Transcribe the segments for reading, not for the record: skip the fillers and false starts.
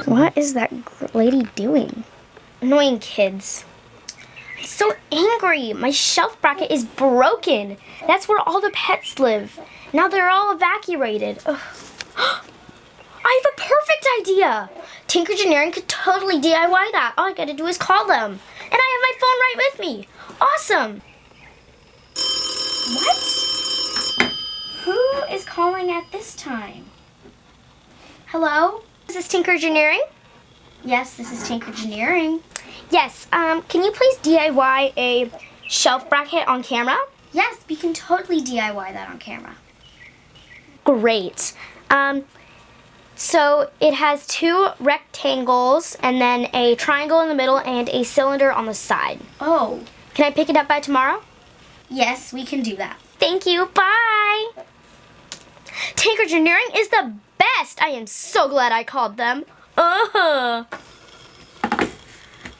What is that lady doing? Annoying kids. I'm so angry. My shelf bracket is broken. That's where all the pets live. Now they're all evacuated. Ugh. I have a perfect idea. Tinkergineering could totally DIY that. All I gotta do is call them. And I have my phone right with me. Awesome. What? Who is calling at this time? Hello? Is this Tinkergineering? Yes, this is Tinkergineering. Yes, can you please DIY a shelf bracket on camera? Yes, we can totally DIY that on camera. Great. So it has 2 rectangles and then a triangle in the middle and a cylinder on the side. Oh. Can I pick it up by tomorrow? Yes, we can do that. Thank you. Bye. Tinkergineering is the best. I am so glad I called them.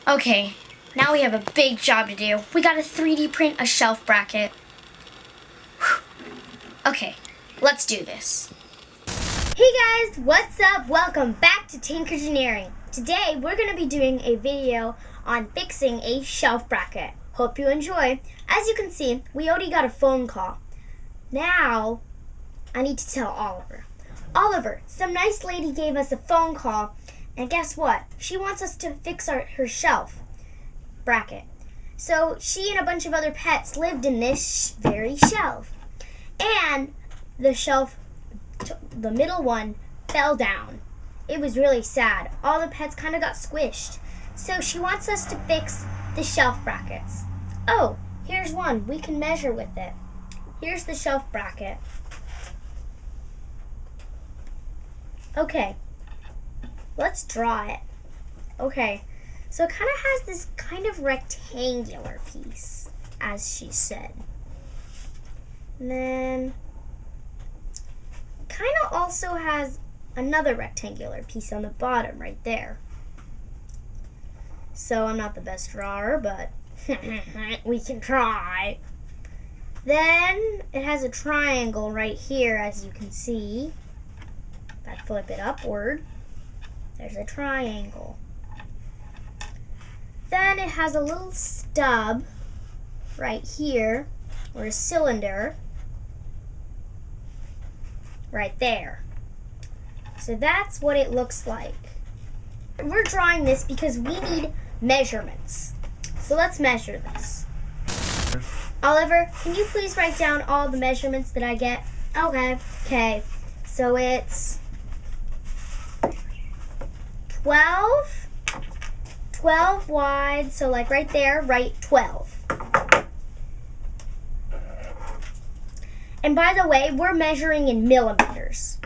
Okay, now we have a big job to do. We gotta 3D print a shelf bracket. Whew. Okay, let's do this. Hey guys, what's up? Welcome back to Tinkergineering. Today we're gonna be doing a video on fixing a shelf bracket. Hope you enjoy. As you can see, we already got a phone call. Now, I need to tell Oliver. Oliver, some nice lady gave us a phone call, and guess what? She wants us to fix her shelf bracket. So she and a bunch of other pets lived in this very shelf. And the shelf, the middle one, fell down. It was really sad. All the pets kind of got squished. So she wants us to fix the shelf brackets. Oh, here's one. We can measure with it. Here's the shelf bracket. Okay, let's draw it. Okay, so it kind of has this kind of rectangular piece, as she said. And then kind of also has another rectangular piece on the bottom right there. So I'm not the best drawer, but we can try. Then it has a triangle right here, as you can see. If I flip it upward, there's a triangle. Then it has a little stub right here, or a cylinder right there. So that's what it looks like. We're drawing this because we need measurements. So let's measure this. Oliver, can you please write down all the measurements that I get? Okay. So it's 12 wide, so like right there, write 12. And by the way, we're measuring in millimeters.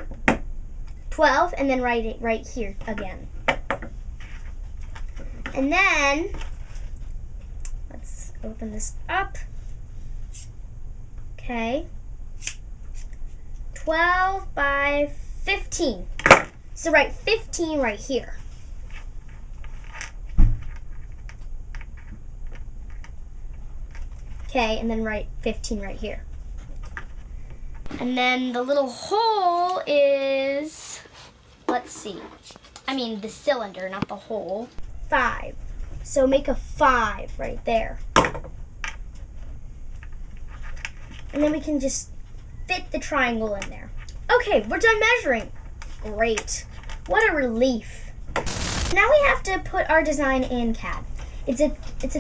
12, and then write it right here again. And then, let's open this up. Okay. 12 by 15. So write 15 right here. Okay, and then write 15 right here. And then the little hole is, let's see. I mean the cylinder, not the hole. 5. So make a 5 right there. And then we can just fit the triangle in there. Okay, we're done measuring. Great. What a relief. Now we have to put our design in CAD. It's a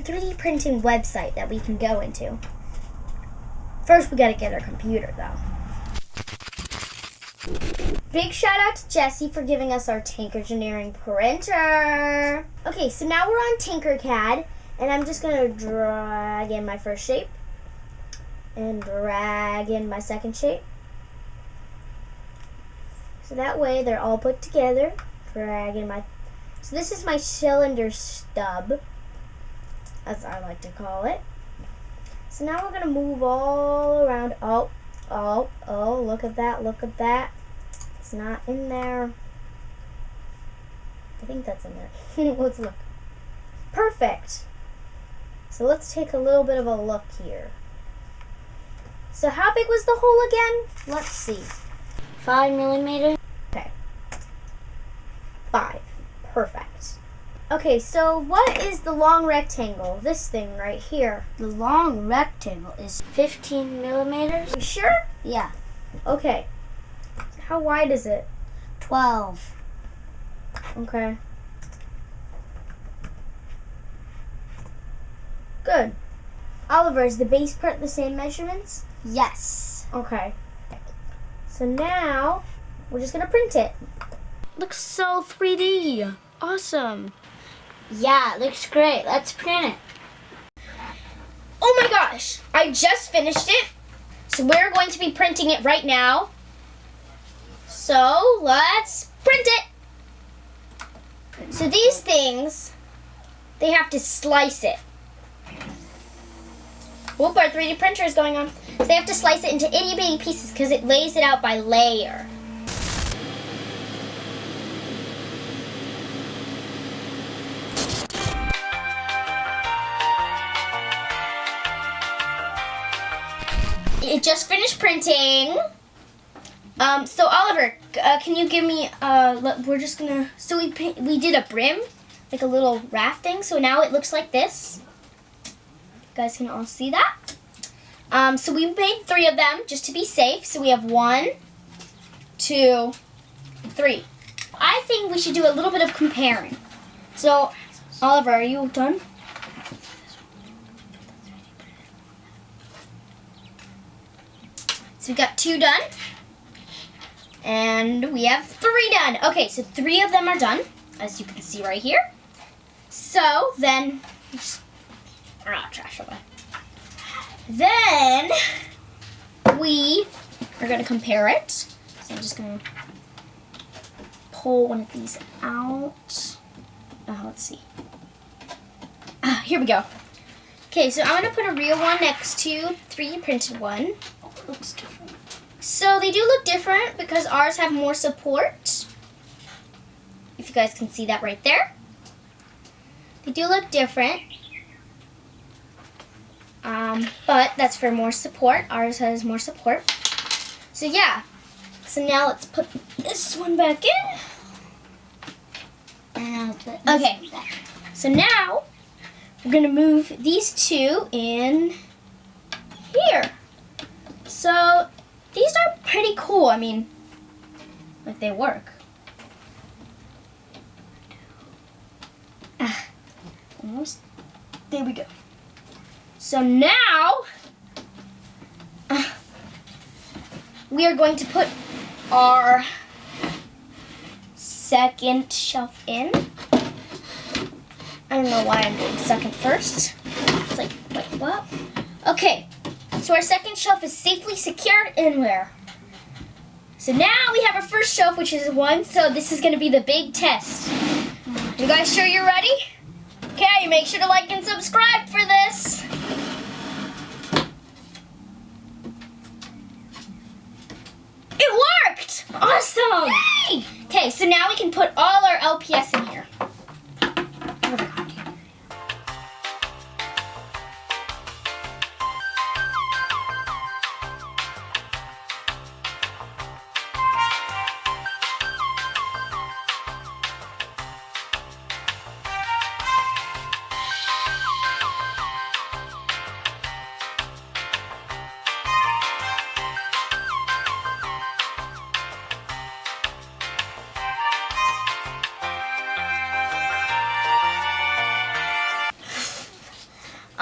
3D printing website that we can go into. First, we gotta get our computer, though. Big shout out to Jessie for giving us our Tinkergineering printer. Okay, so now we're on Tinkercad, and I'm just gonna drag in my first shape and drag in my second shape. So that way they're all put together. Drag in my, so this is my cylinder stub, as I like to call it. So now we're gonna move all around. Oh, look at that. It's not in there. I think that's in there. Let's look. Perfect. So let's take a little bit of a look here. So how big was the hole again? Let's see. 5 millimeters. Okay. 5. Perfect. Okay, so what is the long rectangle? This thing right here. The long rectangle is 15 millimeters. You sure? Yeah. Okay. How wide is it? 12. Okay. Good. Oliver, is the base part the same measurements? Yes. Okay. So now, we're just going to print it. Looks so 3D. Awesome. Yeah, it looks great. Let's print it. Oh my gosh, I just finished it. So we're going to be printing it right now. So let's print it. So these things, they have to slice it. Whoop, our 3D printer is going on. So they have to slice it into itty bitty pieces because it lays it out by layer. It just finished printing. So Oliver, can you give me? We're just gonna. So we did a brim, like a little raft thing. So now it looks like this. You guys can all see that. So we made 3 of them just to be safe. So we have 1, 2, 3. I think we should do a little bit of comparing. So Oliver, are you done? So we got 2 done, and we have 3 done. Okay, so 3 of them are done, as you can see right here. So then, trash away. Then we are gonna compare it. So I'm just gonna pull one of these out. Let's see. Here we go. Okay, so I'm gonna put a real one next to 3D printed one. Looks different. So they do look different because ours have more support. If you guys can see that right there. They do look different. But that's for more support. Ours has more support. So yeah. So now let's put this one back in. Okay. So now we're going to move these 2 in here. So these are pretty cool. I mean, like they work. Almost. There we go. So now we are going to put our second shelf in. I don't know why I'm doing second first. It's like, wait, what? Okay. So our second shelf is safely secured in where? So now we have our first shelf, which is 1. So this is going to be the big test. You guys sure you're ready? Okay, make sure to like and subscribe for this. It worked! Awesome! Yay! Okay, so now we can put all our LPS in here.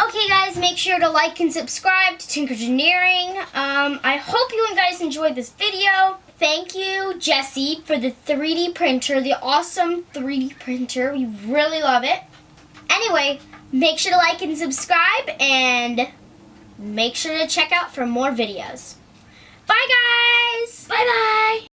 Okay guys, make sure to like and subscribe to Tinkergineering. I hope you guys enjoyed this video. Thank you, Jessie, for the 3D printer, the awesome 3D printer. We really love it. Anyway, make sure to like and subscribe, and make sure to check out for more videos. Bye guys! Bye-bye!